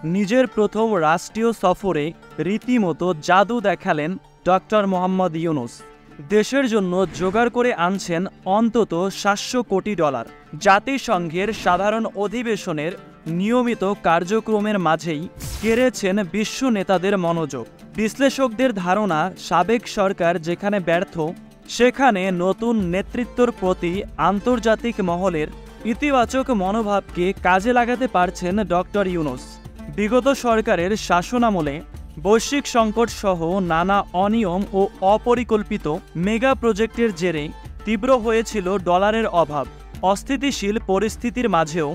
নিজের প্রথম রাষ্ট্রীয় সফরে রীতিমতো জাদু দেখালেন ডক্টর মোহাম্মদ ইউনূস। দেশের জন্য জোগাড় করে আনছেন অন্তত ৭০০ কোটি ডলার। জাতিসংঘের সাধারণ অধিবেশনের নিয়মিত কার্যক্রমের মাঝেই কেড়েছেন বিশ্ব নেতাদের মনোযোগ। বিশ্লেষকদের ধারণা, সাবেক সরকার যেখানে ব্যর্থ, সেখানে নতুন নেতৃত্বর প্রতি আন্তর্জাতিক মহলের ইতিবাচক মনোভাবকে কাজে লাগাতে পারছেন ডক্টর ইউনূস। বিগত সরকারের শাসনামলে বৈশ্বিক সংকট সহ নানা অনিয়ম ও অপরিকল্পিত মেগা প্রজেক্টের জেরে তীব্র হয়েছিল ডলারের অভাব। অস্থিতিশীল পরিস্থিতির মাঝেও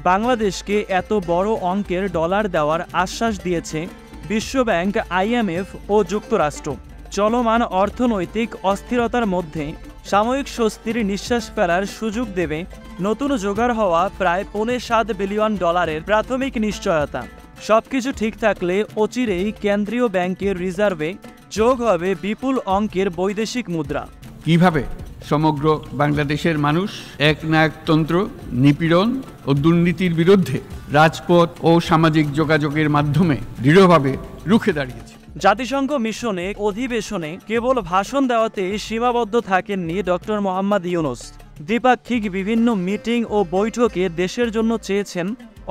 বাংলাদেশকে এত বড় অঙ্কের ডলার দেওয়ার আশ্বাস দিয়েছে বিশ্বব্যাংক, IMF ও যুক্তরাষ্ট্র। চলমান অর্থনৈতিক অস্থিরতার মধ্যে সাময়িক স্বস্তির নিঃশ্বাস ফেলার সুযোগ দেবে নতুন জোগাড় হওয়া প্রায় $7 বিলিয়ন প্রাথমিক নিশ্চয়তা। সবকিছু ঠিক থাকলে অচিরেই কেন্দ্রীয় ব্যাংকের রিজার্ভে যোগ হবে বিপুল অঙ্কের বৈদেশিক মুদ্রা। কিভাবে সমগ্র বাংলাদেশের মানুষ একনায়কতন্ত্র, নিপীড়ন ও দুর্নীতির বিরুদ্ধে রাজপথ ও সামাজিক যোগাযোগের মাধ্যমে দৃঢ়ভাবে রুখে দাঁড়িয়েছে। জাতিসংঘ মিশনে অধিবেশনে কেবল ভাষণ দেওয়াতে সীমাবদ্ধ থাকেননি ডক্টর মোহাম্মদ ইউনূস। দ্বিপাক্ষিক বিভিন্ন মিটিং ও বৈঠকে দেশের জন্য চেয়েছেন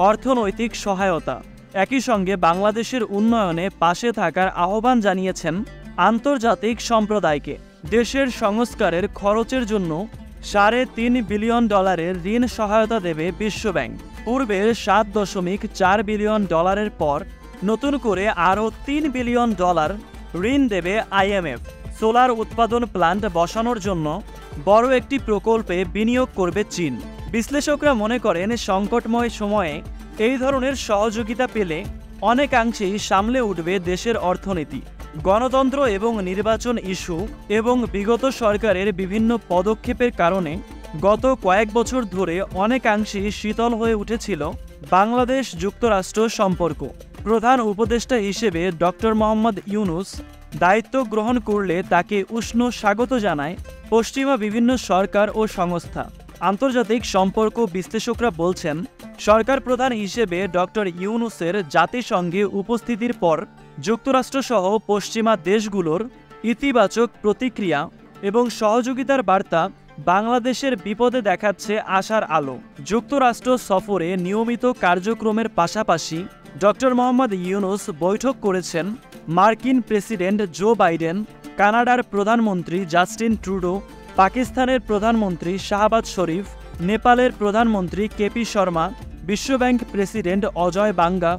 অর্থনৈতিক সহায়তা। একই সঙ্গে বাংলাদেশের উন্নয়নে পাশে থাকার আহ্বান জানিয়েছেন আন্তর্জাতিক সম্প্রদায়কে। দেশের সংস্কারের খরচের জন্য $3.5 বিলিয়ন ঋণ সহায়তা দেবে বিশ্বব্যাংক। পূর্বের $7.4 বিলিয়ন পর নতুন করে আরও $3 বিলিয়ন ঋণ দেবে IMF। সোলার উৎপাদন প্ল্যান্ট বসানোর জন্য বড় একটি প্রকল্পে বিনিয়োগ করবে চীন। বিশ্লেষকরা মনে করেন, সংকটময় সময়ে এই ধরনের সহযোগিতা পেলে অনেকাংশেই সামলে উঠবে দেশের অর্থনীতি। গণতন্ত্র এবং নির্বাচন ইস্যু এবং বিগত সরকারের বিভিন্ন পদক্ষেপের কারণে গত কয়েক বছর ধরে অনেকাংশেই শীতল হয়ে উঠেছিল বাংলাদেশ যুক্তরাষ্ট্র সম্পর্ক। প্রধান উপদেষ্টা হিসেবে ডক্টর মোহাম্মদ ইউনূস দায়িত্ব গ্রহণ করলে তাকে উষ্ণ স্বাগত জানায় পশ্চিমা বিভিন্ন সরকার ও সংস্থা। আন্তর্জাতিক সম্পর্ক বিশ্লেষকরা বলছেন, সরকার প্রধান হিসেবে ডক্টর ইউনূসের জাতিসংঘে উপস্থিতির পর যুক্তরাষ্ট্রসহ পশ্চিমা দেশগুলোর ইতিবাচক প্রতিক্রিয়া এবং সহযোগিতার বার্তা বাংলাদেশের বিপদে দেখাচ্ছে আশার আলো। যুক্তরাষ্ট্র সফরে নিয়মিত কার্যক্রমের পাশাপাশি ডক্টর মোহাম্মদ ইউনূস বৈঠক করেছেন মার্কিন প্রেসিডেন্ট জো বাইডেন, কানাডার প্রধানমন্ত্রী জাস্টিন ট্রুডো, পাকিস্তানের প্রধানমন্ত্রী শাহবাজ শরীফ, নেপালের প্রধানমন্ত্রী KP শর্মা, বিশ্বব্যাংক প্রেসিডেন্ট অজয় বাঙ্গা,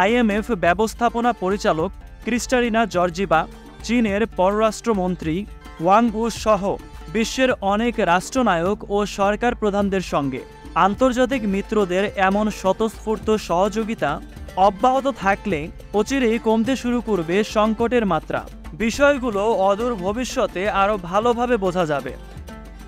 IMF ব্যবস্থাপনা পরিচালক ক্রিস্টালিনা জর্জিভা, চীনের পররাষ্ট্রমন্ত্রী ওয়াং উ সহ বিশ্বের অনেক রাষ্ট্রনায়ক ও সরকার প্রধানদের সঙ্গে। আন্তর্জাতিক মিত্রদের এমন স্বতঃস্ফূর্ত সহযোগিতা অব্যাহত থাকলে অচিরেই কমতে শুরু করবে সংকটের মাত্রা। বিষয়গুলো অদূর ভবিষ্যতে আরও ভালোভাবে বোঝা যাবে।